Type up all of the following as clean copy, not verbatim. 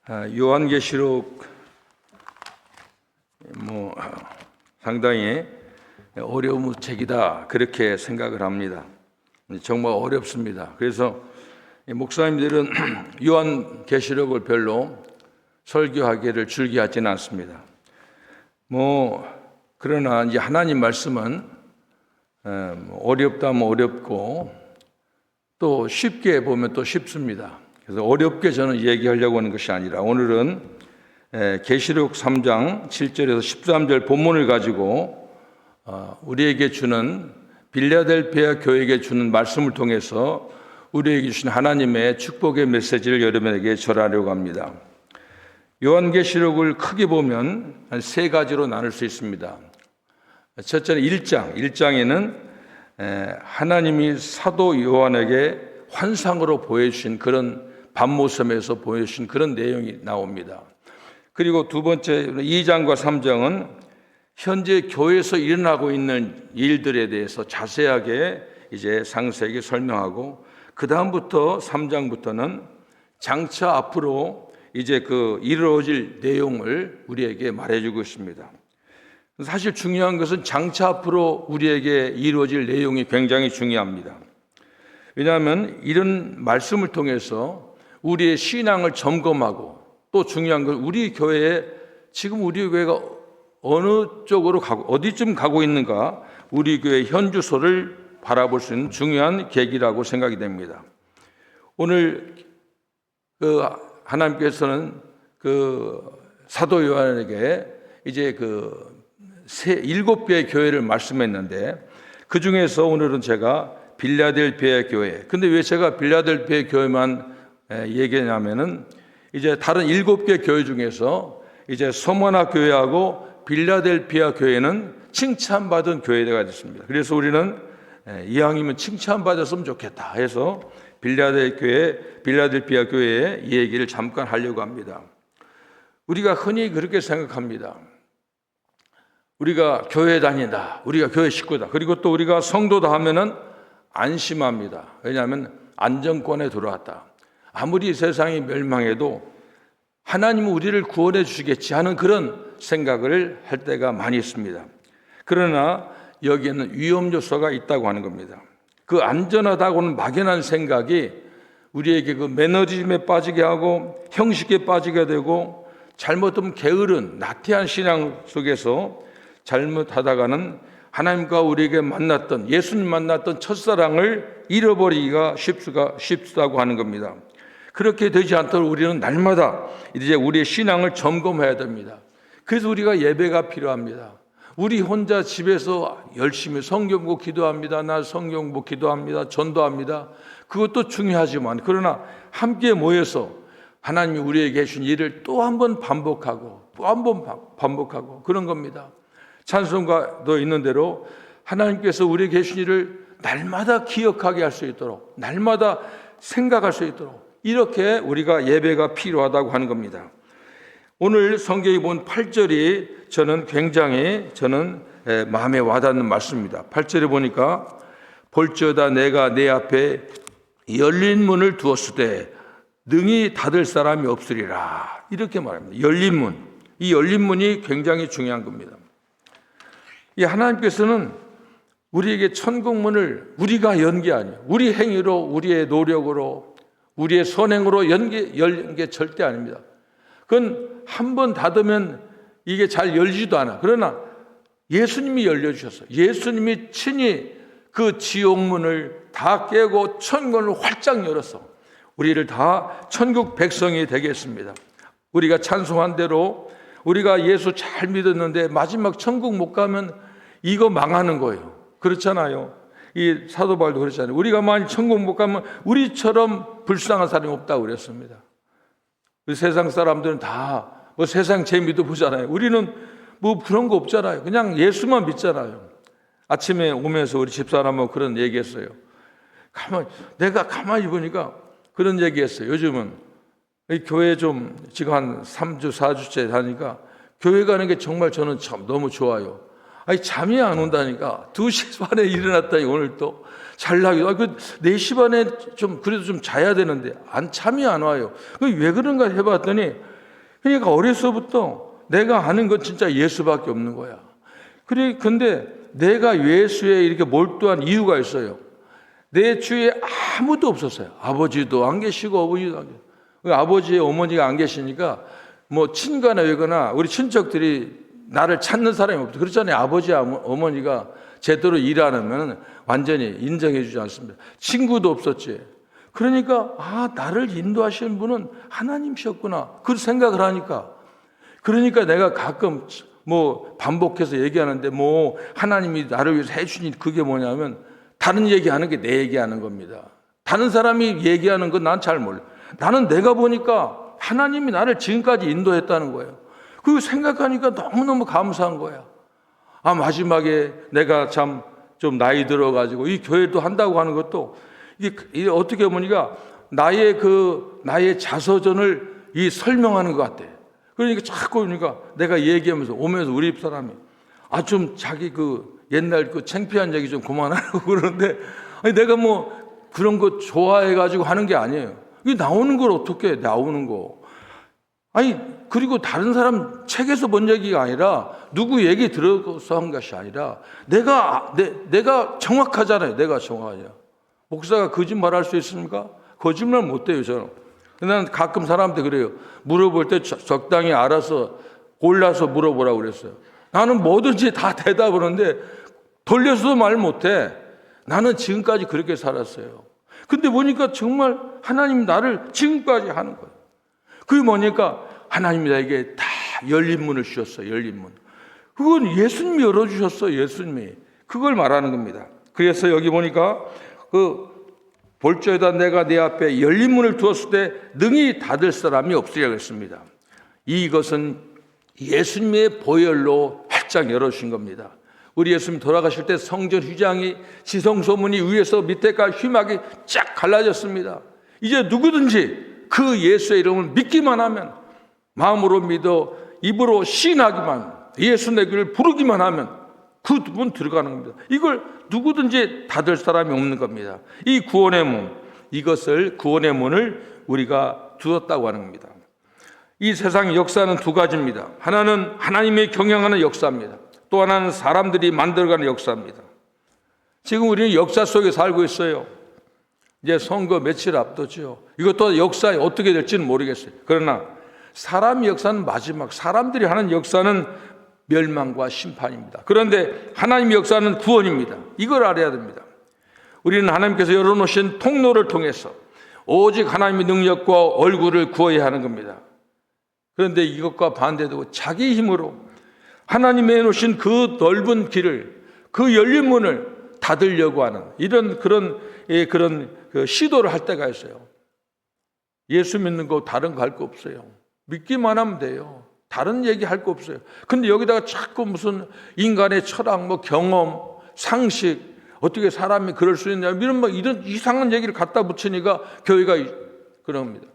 요한계시록 상당히 어려운 책이다 그렇게 생각을 합니다. 정말 어렵습니다. 그래서 목사님들은 요한계시록을 별로 설교하기를 즐겨하지는 않습니다. 그러나 이제 하나님 말씀은 어렵다면 어렵고 또 쉽게 보면 또 쉽습니다. 그래서 어렵게 저는 얘기하려고 하는 것이 아니라 오늘은 계시록 3장 7절에서 13절 본문을 가지고 우리에게 주는 빌라델피아 교회에게 주는 말씀을 통해서 우리에게 주신 하나님의 축복의 메시지를 여러분에게 전하려고 합니다. 요한계시록을 크게 보면 한 세 가지로 나눌 수 있습니다. 첫째는 1장에는 하나님이 사도 요한에게 환상으로 보여주신 그런 밤모섬에서 보여주신 그런 내용이 나옵니다. 그리고 두 번째 2장과 3장은 현재 교회에서 일어나고 있는 일들에 대해서 자세하게 이제 상세하게 설명하고 그 다음부터 3장부터는 장차 앞으로 이제 그 이루어질 내용을 우리에게 말해주고 있습니다. 사실 중요한 것은 장차 앞으로 우리에게 이루어질 내용이 굉장히 중요합니다. 왜냐하면 이런 말씀을 통해서 우리의 신앙을 점검하고 또 중요한 건 우리 교회에 지금 우리 교회가 어느 쪽으로 가고 어디쯤 가고 있는가 우리 교회 현주소를 바라볼 수 있는 중요한 계기라고 생각이 됩니다. 오늘 하나님께서는 사도 요한에게 이제 7개의 교회를 말씀했는데 그 중에서 오늘은 제가 빌라델피아 교회. 근데 왜 제가 빌라델피아 교회만 얘기하냐면은 이제 다른 7개 교회 중에서 이제 서머나 교회하고 빌라델피아 교회는 칭찬받은 교회가 됐습니다. 그래서 우리는 이왕이면 칭찬받았으면 좋겠다 해서 빌라델피아 교회의 이 얘기를 잠깐 하려고 합니다. 우리가 흔히 그렇게 생각합니다. 우리가 교회 다닌다. 우리가 교회 식구다. 그리고 또 우리가 성도다 하면은 안심합니다. 왜냐하면 안정권에 들어왔다. 아무리 세상이 멸망해도 하나님은 우리를 구원해 주시겠지 하는 그런 생각을 할 때가 많이 있습니다. 그러나 여기에는 위험 요소가 있다고 하는 겁니다. 그 안전하다고는 막연한 생각이 우리에게 그 매너리즘에 빠지게 하고 형식에 빠지게 되고 잘못하면 게으른 나태한 신앙 속에서 잘못하다가는 하나님과 우리에게 만났던 예수님 만났던 첫사랑을 잃어버리기가 쉽다고 하는 겁니다. 그렇게 되지 않도록 우리는 날마다 이제 우리의 신앙을 점검해야 됩니다. 그래서 우리가 예배가 필요합니다. 우리 혼자 집에서 열심히 성경 보고 기도합니다. 나 성경 보고 기도합니다. 전도합니다. 그것도 중요하지만 그러나 함께 모여서 하나님이 우리에게 해준 일을 또 한 번 반복하고 또 한 번 반복하고 그런 겁니다. 찬송가도 있는 대로 하나님께서 우리에게 해준 일을 날마다 기억하게 할 수 있도록 날마다 생각할 수 있도록 이렇게 우리가 예배가 필요하다고 하는 겁니다. 오늘 성경에 본 8절이 저는 굉장히 마음에 와닿는 말씀입니다. 8절에 보니까 볼지어다 내가 내 앞에 열린 문을 두었을 때 능히 닫을 사람이 없으리라 이렇게 말합니다. 열린 문. 이 열린 문이 굉장히 중요한 겁니다. 이 하나님께서는 우리에게 천국문을 우리가 연 게 아니에요. 우리 행위로 우리의 노력으로 우리의 선행으로 연 게 절대 아닙니다. 그건 한 번 닫으면 이게 잘 열리지도 않아. 그러나 예수님이 열려주셨어요. 예수님이 친히 그 지옥문을 다 깨고 천국을 활짝 열어서 우리를 다 천국 백성이 되겠습니다. 우리가 찬송한 대로 우리가 예수 잘 믿었는데 마지막 천국 못 가면 이거 망하는 거예요. 그렇잖아요. 이 사도 바울도 그랬잖아요. 우리가 만약 천국 못 가면 우리처럼 불쌍한 사람이 없다고 그랬습니다. 세상 사람들은 다 세상 재미도 보잖아요. 우리는 그런 거 없잖아요. 그냥 예수만 믿잖아요. 아침에 오면서 우리 집사람하고 그런 얘기했어요. 내가 가만히 보니까 그런 얘기했어요. 요즘은 교회 좀 지금 한 3주 4주째 다니까 교회 가는 게 정말 저는 참 너무 좋아요. 잠이 안 온다니까. 2시 반에 일어났다니 오늘 또 잘나기도. 4시 반에 그래도 좀 자야 되는데 잠이 안 와요. 왜 그런가 해봤더니 그러니까 어려서부터 내가 아는 건 진짜 예수밖에 없는 거야. 근데 내가 예수에 이렇게 몰두한 이유가 있어요. 내 주위에 아무도 없었어요. 아버지도 안 계시고 어머니도 안 계시고. 아버지, 어머니가 안 계시니까 뭐 친가나 외거나 우리 친척들이 나를 찾는 사람이 없죠. 그렇잖아요. 아버지, 어머니가 제대로 일 안 하면 완전히 인정해 주지 않습니다. 친구도 없었지. 그러니까 나를 인도하시는 분은 하나님이셨구나. 그 생각을 하니까. 그러니까 내가 가끔 뭐 반복해서 얘기하는데 뭐 하나님이 나를 위해서 해주신 그게 뭐냐면 다른 얘기하는 게 내 얘기하는 겁니다. 다른 사람이 얘기하는 건 난 잘 몰라. 나는 내가 보니까 하나님이 나를 지금까지 인도했다는 거예요. 그거 생각하니까 너무너무 감사한 거야. 마지막에 내가 참 좀 나이 들어가지고 이 교회도 한다고 하는 것도 이게 어떻게 보니까 나의 자서전을 설명하는 것 같아. 그러니까 자꾸 그러니까 내가 얘기하면서 오면서 우리 집 사람이 좀 자기 옛날 창피한 얘기 좀 그만하라고 그러는데 내가 뭐 그런 거 좋아해가지고 하는 게 아니에요. 이게 나오는 걸 어떻게 나오는 거. 그리고 다른 사람 책에서 본 얘기가 아니라 누구 얘기 들어서 한 것이 아니라 내가 정확하잖아요. 내가 정확하냐. 목사가 거짓말할 수 있습니까? 거짓말 못해요, 저는. 난 가끔 사람한테 그래요. 물어볼 때 적당히 알아서 골라서 물어보라고 그랬어요. 나는 뭐든지 다 대답을 하는데 돌려서도 말 못해. 나는 지금까지 그렇게 살았어요. 근데 보니까 정말 하나님 나를 지금까지 하는 거예요. 그게 뭐니까 하나님이 나에게 다 열린 문을 주셨어요. 열린 문. 그건 예수님이 열어주셨어요. 예수님이. 그걸 말하는 겁니다. 그래서 여기 보니까 볼지어다 내가 내 앞에 열린 문을 두었을 때 능히 닫을 사람이 없으리라 했습니다. 이것은 예수님의 보혈로 활짝 열어주신 겁니다. 우리 예수님 돌아가실 때 성전 휘장이 지성소문이 위에서 밑에까지 휘막이 쫙 갈라졌습니다. 이제 누구든지 그 예수의 이름을 믿기만 하면 마음으로 믿어 입으로 시인하기만 예수 내 귀를 부르기만 하면 그 문 들어가는 겁니다. 이걸 누구든지 닫을 사람이 없는 겁니다. 이 구원의 문, 이것을 구원의 문을 우리가 두었다고 하는 겁니다. 이 세상의 역사는 두 가지입니다. 하나는 하나님이 경영하는 역사입니다. 또 하나는 사람들이 만들어가는 역사입니다. 지금 우리는 역사 속에 살고 있어요. 이제 선거 며칠 앞뒀죠. 이것도 역사에 어떻게 될지는 모르겠어요. 그러나 사람의 역사는 마지막, 사람들이 하는 역사는 멸망과 심판입니다. 그런데 하나님의 역사는 구원입니다. 이걸 알아야 됩니다. 우리는 하나님께서 열어놓으신 통로를 통해서 오직 하나님의 능력과 얼굴을 구해야 하는 겁니다. 그런데 이것과 반대되고 자기 힘으로 하나님이 해놓으신 그 넓은 길을, 그 열린 문을 닫으려고 하는 그런 시도를 할 때가 있어요. 예수 믿는 거 다른 거 할 거 없어요. 믿기만 하면 돼요. 다른 얘기 할 거 없어요. 근데 여기다가 자꾸 무슨 인간의 철학, 경험, 상식, 어떻게 사람이 그럴 수 있냐, 이런 이상한 얘기를 갖다 붙이니까 교회가 그럽니다.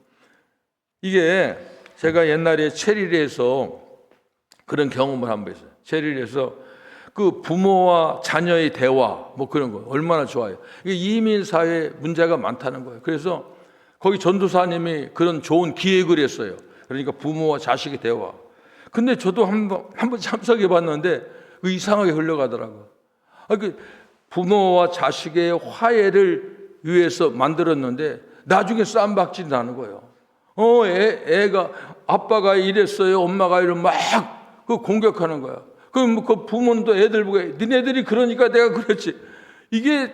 이게 제가 옛날에 체리리에서 그런 경험을 한 번 했어요. 체리리에서 그 부모와 자녀의 대화, 그런 거 얼마나 좋아요. 이게 이민 사회에 문제가 많다는 거예요. 그래서 거기 전도사님이 그런 좋은 기획을 했어요. 그러니까 부모와 자식의 대화. 근데 저도 한번 참석해 봤는데 이상하게 흘러가더라고요. 부모와 자식의 화해를 위해서 만들었는데 나중에 쌈박질 나는 거예요. 애가 아빠가 이랬어요, 엄마가 이러면 막 공격하는 거야. 그럼 그 부모도 애들 보고 니네들이 그러니까 내가 그랬지. 이게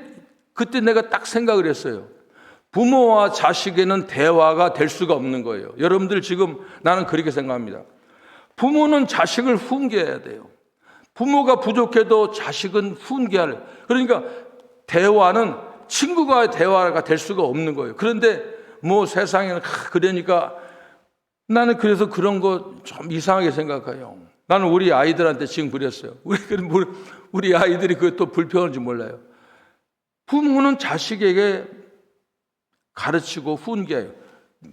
그때 내가 딱 생각을 했어요. 부모와 자식에는 대화가 될 수가 없는 거예요. 여러분들 지금 나는 그렇게 생각합니다. 부모는 자식을 훈계해야 돼요. 부모가 부족해도 자식은 훈계할. 그러니까 대화는 친구가 대화가 될 수가 없는 거예요. 그런데 세상에는 그러니까 나는 그래서 그런 거 좀 이상하게 생각해요. 나는 우리 아이들한테 지금 그랬어요. 우리 아이들이 그게 또 불편한지 몰라요. 부모는 자식에게 가르치고 훈계해요.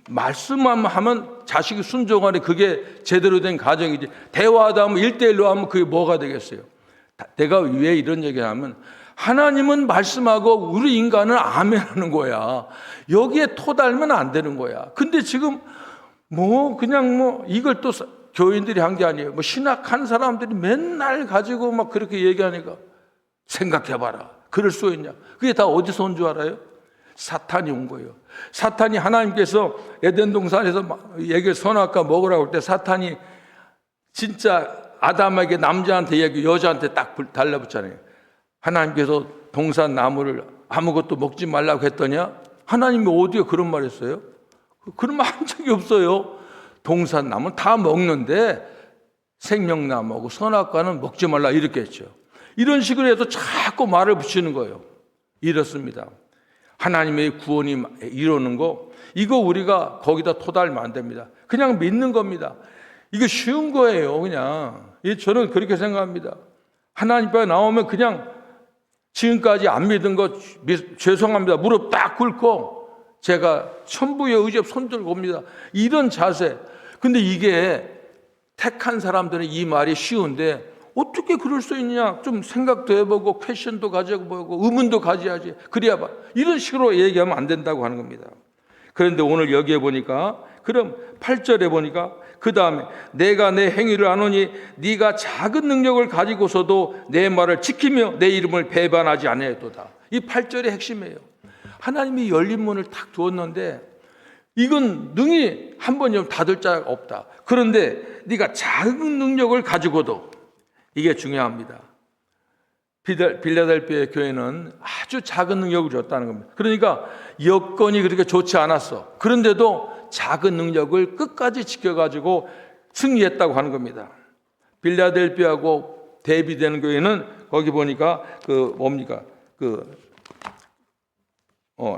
말씀만 하면 자식이 순종하니 그게 제대로 된 가정이지. 대화하다 하면 1대1로 하면 그게 뭐가 되겠어요? 내가 왜 이런 얘기를 하면 하나님은 말씀하고 우리 인간은 아멘하는 거야. 여기에 토달면 안 되는 거야. 근데 지금 그냥 이걸 또 교인들이 한 게 아니에요. 신학한 사람들이 맨날 가지고 막 그렇게 얘기하니까 생각해봐라. 그럴 수 있냐? 그게 다 어디서 온 줄 알아요? 사탄이 온 거예요. 사탄이 하나님께서 에덴 동산에서 얘기를 선악과 먹으라고 할 때 사탄이 진짜 아담에게 남자한테 얘기, 여자한테 딱 달라붙잖아요. 하나님께서 동산 나무를 아무것도 먹지 말라고 했더니 하나님이 어디에 그런 말 했어요? 그런 말 한 적이 없어요. 동산 나무는 다 먹는데 생명나무하고 선악과는 먹지 말라 이렇게 했죠. 이런 식으로 해서 자꾸 말을 붙이는 거예요. 이렇습니다. 하나님의 구원이 이루는 거, 이거 우리가 거기다 토달면 안 됩니다. 그냥 믿는 겁니다. 이거 쉬운 거예요. 그냥 저는 그렇게 생각합니다. 하나님 앞에 나오면 그냥 지금까지 안 믿은 거 죄송합니다. 무릎 딱 꿇고 제가 천부의 의지 손 들고 옵니다. 이런 자세. 근데 이게 택한 사람들은 이 말이 쉬운데 어떻게 그럴 수 있냐? 좀 생각도 해보고 퀘션도 가져보고 의문도 가져야지. 그래야 봐. 이런 식으로 얘기하면 안 된다고 하는 겁니다. 그런데 오늘 여기에 보니까 그럼 8절에 보니까 그 다음에 내가 내 행위를 아노니 네가 작은 능력을 가지고서도 내 말을 지키며 내 이름을 배반하지 아니하였도다. 이 8절의 핵심이에요. 하나님이 열린 문을 탁 두었는데 이건 능히 한 번이면 닫을 자가 없다. 그런데 네가 작은 능력을 가지고도, 이게 중요합니다. 빌라델피아 교회는 아주 작은 능력을 줬다는 겁니다. 그러니까 여건이 그렇게 좋지 않았어. 그런데도 작은 능력을 끝까지 지켜가지고 승리했다고 하는 겁니다. 빌라델피아하고 대비되는 교회는 거기 보니까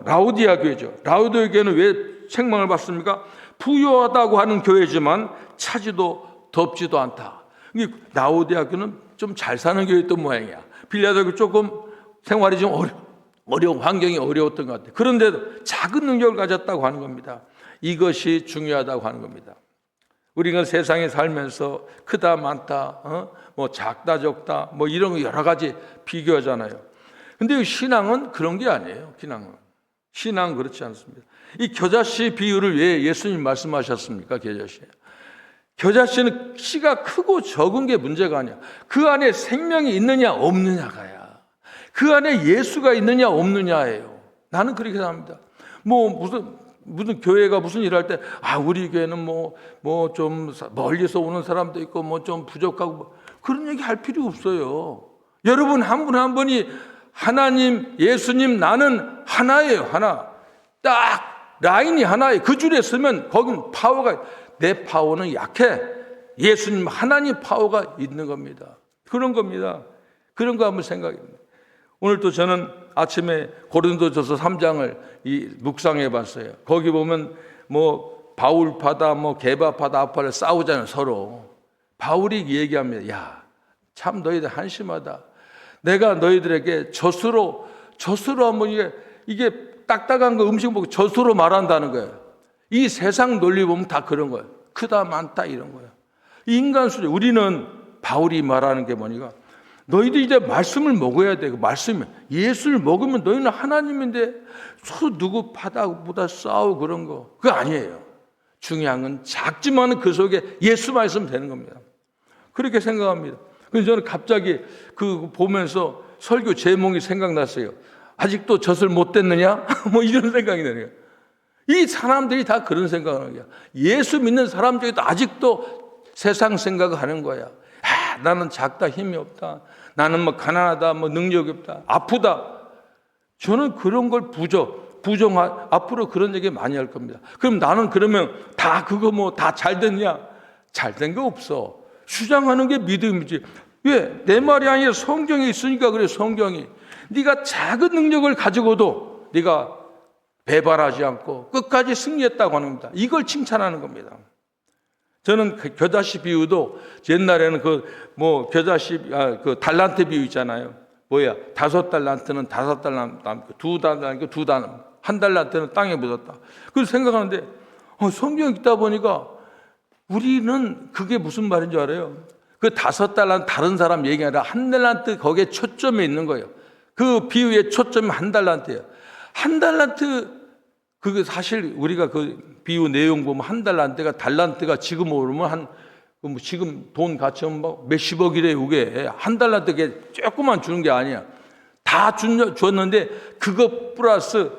라우디아 교회죠. 라우디아 교회는 왜 책망을 받습니까? 부유하다고 하는 교회지만 차지도 덥지도 않다. 라우디아 교회는 좀 잘 사는 교회였던 모양이야. 빌라델피아 교회 조금 생활이 좀 어려운 환경이 어려웠던 것 같아요. 그런데도 작은 능력을 가졌다고 하는 겁니다. 이것이 중요하다고 하는 겁니다. 우리가 세상에 살면서 크다 많다, 작다 적다, 이런 거 여러 가지 비교하잖아요. 근데 신앙은 그런 게 아니에요. 신앙은 그렇지 않습니다. 이 겨자씨 비유를 왜 예수님 말씀하셨습니까? 겨자씨는 씨가 크고 적은 게 문제가 아니야. 그 안에 생명이 있느냐 없느냐가야. 그 안에 예수가 있느냐 없느냐예요. 나는 그렇게 생각합니다. 무슨 교회가 무슨 일할 때 우리 교회는 좀 멀리서 오는 사람도 있고 좀 부족하고 그런 얘기 할 필요 없어요. 여러분 한 분 한 분이 하나님, 예수님, 나는 하나예요. 하나. 딱 라인이 하나예요. 그 줄에 서면 거긴 파워가, 내 파워는 약해. 예수님, 하나님 파워가 있는 겁니다. 그런 겁니다. 그런 거 한번 생각해봅니다. 오늘 또 저는 아침에 고린도전서 3장을 묵상해 봤어요. 거기 보면 바울파다 게바파다 아파를 싸우잖아요. 서로. 바울이 얘기합니다. 야, 참 너희들 한심하다. 내가 너희들에게 젖으로 한번 이게 딱딱한 거 음식 먹고 젖으로 말한다는 거예요. 이 세상 논리 보면 다 그런 거예요. 크다 많다 이런 거예요. 인간 수준. 우리는 바울이 말하는 게 뭐니까 너희들 이제 말씀을 먹어야 돼. 그 말씀, 예수를 먹으면 너희는 하나님인데 누구 파다보다 싸우고 그런 거 그거 아니에요. 중요한 건 작지만 그 속에 예수만 있으면 되는 겁니다. 그렇게 생각합니다. 그래서 저는 갑자기 그 보면서 설교 제목이 생각났어요. 아직도 젖을 못 댔느냐? 이런 생각이 드는 거예요. 이 사람들이 다 그런 생각을 하는 거야. 예수 믿는 사람 중에도 아직도 세상 생각을 하는 거야. 나는 작다, 힘이 없다. 나는 가난하다, 능력이 없다, 아프다. 저는 그런 걸 앞으로 그런 얘기 많이 할 겁니다. 그럼 나는 그러면 다 그거 다 잘 됐냐? 잘 된 거 없어. 주장하는 게 믿음이지. 왜? 내 말이 아니라 성경에 있으니까 그래. 성경이. 네가 작은 능력을 가지고도 네가 배반하지 않고 끝까지 승리했다고 하는 겁니다. 이걸 칭찬하는 겁니다. 저는 그 겨자씨 비유도 옛날에는 겨자씨 달란트 비유 있잖아요. 5달란트는 5달란트, 2달란트 2달란트, 1달란트는 땅에 묻었다. 그래서 생각하는데 성경 읽다 보니까 우리는 그게 무슨 말인 줄 알아요? 그 5달란트 다른 사람 얘기 아니라 1달란트 거기에 초점에 있는 거예요. 그 비유의 초점이 1달란트예요. 1달란트 그게 사실 우리가 그 비유 내용 보면 한 달란트가 지금 오르면 지금 돈 가치 뭐 몇십억이래. 이게 한 달란트 조금만 주는 게 아니야. 다 줬는데 그것 플러스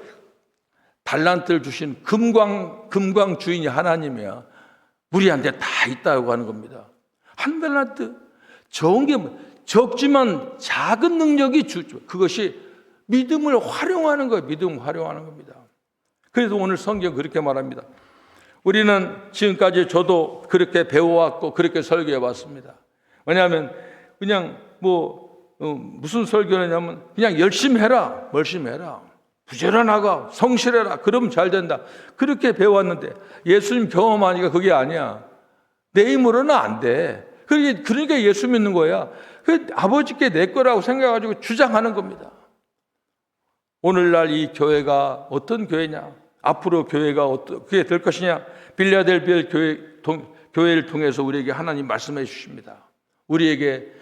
달란트를 주신 금광 주인이 하나님이야. 우리한테 다 있다고 하는 겁니다. 한 달란트 적은 게 적지만 작은 능력이 주죠. 그것이 믿음을 활용하는 거예요. 믿음을 활용하는 겁니다. 그래서 오늘 성경 그렇게 말합니다. 우리는 지금까지 저도 그렇게 배워왔고 그렇게 설교해왔습니다. 왜냐하면 그냥 무슨 설교냐면 그냥 열심히 해라. 부지런하고 성실해라. 그러면 잘 된다. 그렇게 배워왔는데 예수님 경험하니까 그게 아니야. 내 힘으로는 안 돼. 그러니까 예수 믿는 거야. 아버지께 내 거라고 생각해가지고 주장하는 겁니다. 오늘날 이 교회가 어떤 교회냐? 앞으로 교회가 어떻게 될 것이냐? 빌라델비아 교회를 통해서 우리에게 하나님 말씀해 주십니다. 우리에게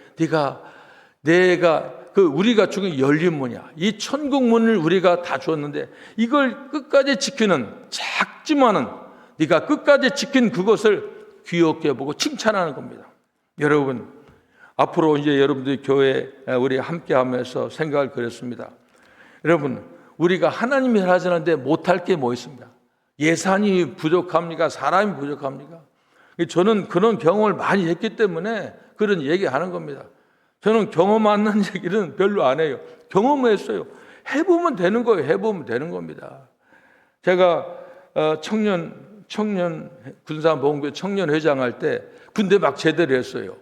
우리가 주는 열린 문이야. 이 천국 문을 우리가 다 주었는데 이걸 끝까지 지키는 작지만은 네가 끝까지 지킨 그것을 귀엽게 보고 칭찬하는 겁니다. 여러분, 앞으로 이제 여러분들이 교회 우리 함께 하면서 생각을 그렸습니다. 여러분, 우리가 하나님이 하자는데 못할 게 뭐 있습니까? 예산이 부족합니까? 사람이 부족합니까? 저는 그런 경험을 많이 했기 때문에 그런 얘기하는 겁니다. 저는 경험 않는 얘기는 별로 안 해요. 경험했어요. 해보면 되는 거예요. 해보면 되는 겁니다. 제가 청년 군사모험교회 청년회장 할 때 군대 막 제대로 했어요.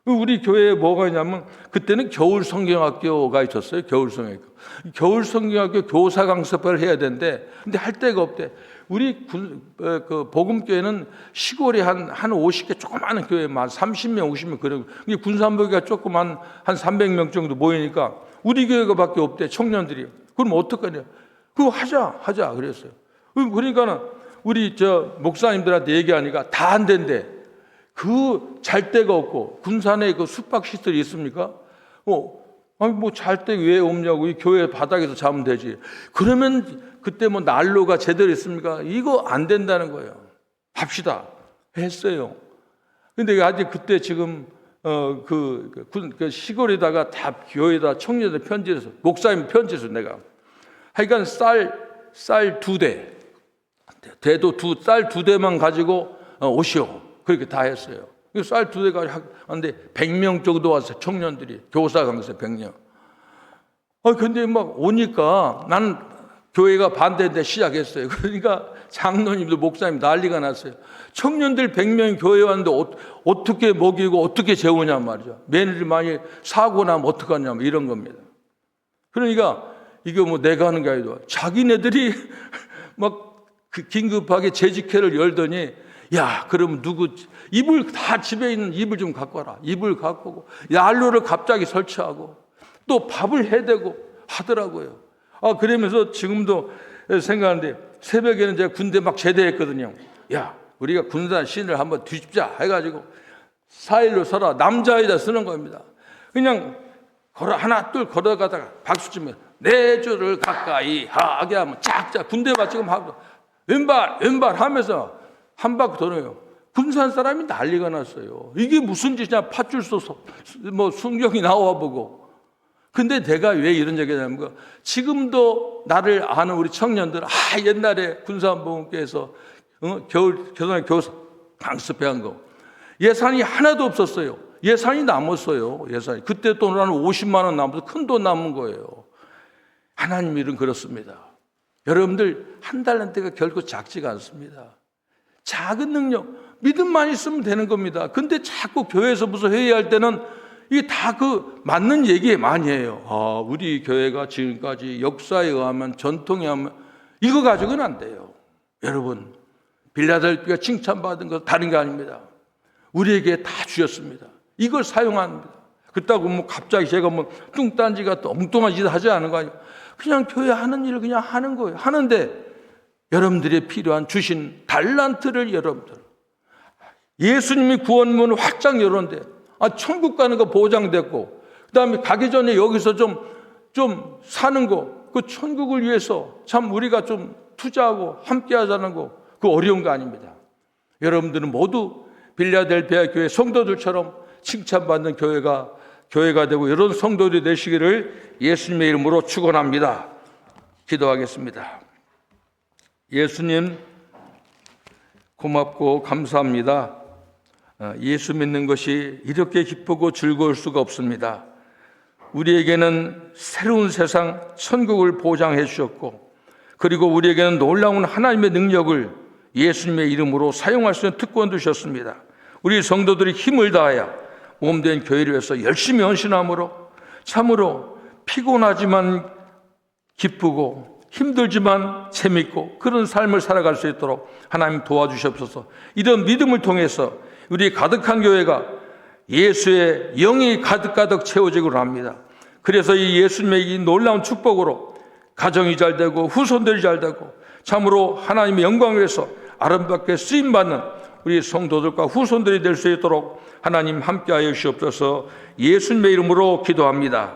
우리 교회에 뭐가 있냐면 그때는 겨울 성경학교가 있었어요. 겨울 성경학교 교사 강습을 해야 되는데 근데 할 데가 없대. 우리 복음교회는 시골에 한 50개 조그마한 교회만 30명, 50명 그러고 군사모교가 조금 한 300명 정도 모이니까 우리 교회가 밖에 없대. 청년들이. 그럼 어떡하냐? 그거 하자 그랬어요. 그러니까는 우리 목사님들한테 얘기하니까 다 안 된대. 잘 데가 없고 군산에 숙박 시설이 있습니까? 잘 데 왜 없냐고. 이 교회 바닥에서 자면 되지. 그러면 그때 난로가 제대로 있습니까? 이거 안 된다는 거예요. 합시다. 했어요. 근데 아직 그때 지금 시골에다가 다 교회에다 청년들 편지해서 목사님 편지해서 내가 하여간 쌀 2대 대도 쌀 2대만 가지고 오시오. 그렇게 다 했어요. 쌀 2대 가지고 하는데 100명 정도 와서 청년들이 교사 강사 100명. 근데 막 오니까 나는 교회가 반대인데 시작했어요. 그러니까 장로님도 목사님 난리가 났어요. 청년들 100명이 교회 왔는데 어떻게 먹이고 어떻게 재우냐 말이죠. 매일이 많이 사고 나면 어떡하냐 이런 겁니다. 그러니까 이게 내가 하는 게 아니라 자기네들이 막 긴급하게 재직회를 열더니 야, 그럼 이불 다 집에 있는 이불 좀 갖고 와라. 이불 갖고 오고 난로를 갑자기 설치하고 또 밥을 해대고 하더라고요. 그러면서 지금도 생각하는데 새벽에는 제가 군대 막 제대했거든요. 야, 우리가 군산 신을 한번 뒤집자 해가지고 4일로 서라. 남자에다 쓰는 겁니다. 그냥 하나 둘 걸어가다가 박수 치면 4줄을 가까이 하게 하면 짝짝 군대가 지금 하고 왼발 하면서 한 바퀴 돌아요. 군산 사람이 난리가 났어요. 이게 무슨 짓이냐. 팥줄 쏘서 순경이 나와보고. 근데 내가 왜 이런 얘기를 하냐면 지금도 나를 아는 우리 청년들 옛날에 군산복음교회에서 교사 강습회한 거 예산이 하나도 없었어요. 예산이 남았어요. 그때 돈 한 50만 원 남아서 큰 돈 남은 거예요. 하나님 일은 그렇습니다. 여러분들 한 달란트가 결코 작지가 않습니다. 작은 능력, 믿음만 있으면 되는 겁니다. 근데 자꾸 교회에서 무슨 회의할 때는 이게 다 맞는 얘기 많이 해요. 우리 교회가 지금까지 역사에 의하면 전통에 의하면 이거 가지고는 안 돼요. 여러분, 빌라델비아가 칭찬받은 거 다른 게 아닙니다. 우리에게 다 주셨습니다. 이걸 사용합니다. 그렇다고 갑자기 제가 뚱딴지 같은 엉뚱한 짓을 하지 않은 거 아니에요. 그냥 교회 하는 일을 그냥 하는 거예요. 하는데 여러분들이 필요한 주신 달란트를 여러분들 예수님이 구원문을 확장 열었는데 천국 가는 거 보장됐고 그다음에 가기 전에 여기서 좀 사는 거 그 천국을 위해서 참 우리가 좀 투자하고 함께 하자는 거, 그 어려운 거 아닙니다. 여러분들은 모두 빌라델피아 교회 성도들처럼 칭찬받는 교회가 되고 이런 성도들이 되시기를 예수님의 이름으로 축원합니다. 기도하겠습니다. 예수님 고맙고 감사합니다. 예수 믿는 것이 이렇게 기쁘고 즐거울 수가 없습니다. 우리에게는 새로운 세상, 천국을 보장해 주셨고, 그리고 우리에게는 놀라운 하나님의 능력을 예수님의 이름으로 사용할 수 있는 특권도 주셨습니다. 우리 성도들이 힘을 다하여 몸된 교회를 위해서 열심히 헌신함으로 참으로 피곤하지만 기쁘고 힘들지만 재밌고 그런 삶을 살아갈 수 있도록 하나님 도와주시옵소서. 이런 믿음을 통해서 우리 가득한 교회가 예수의 영이 가득가득 채워지고 합니다. 그래서 이 예수님의 이 놀라운 축복으로 가정이 잘 되고 후손들이 잘 되고 참으로 하나님의 영광을 위해서 아름답게 쓰임받는 우리 성도들과 후손들이 될 수 있도록 하나님 함께하여 주시옵소서. 예수님의 이름으로 기도합니다.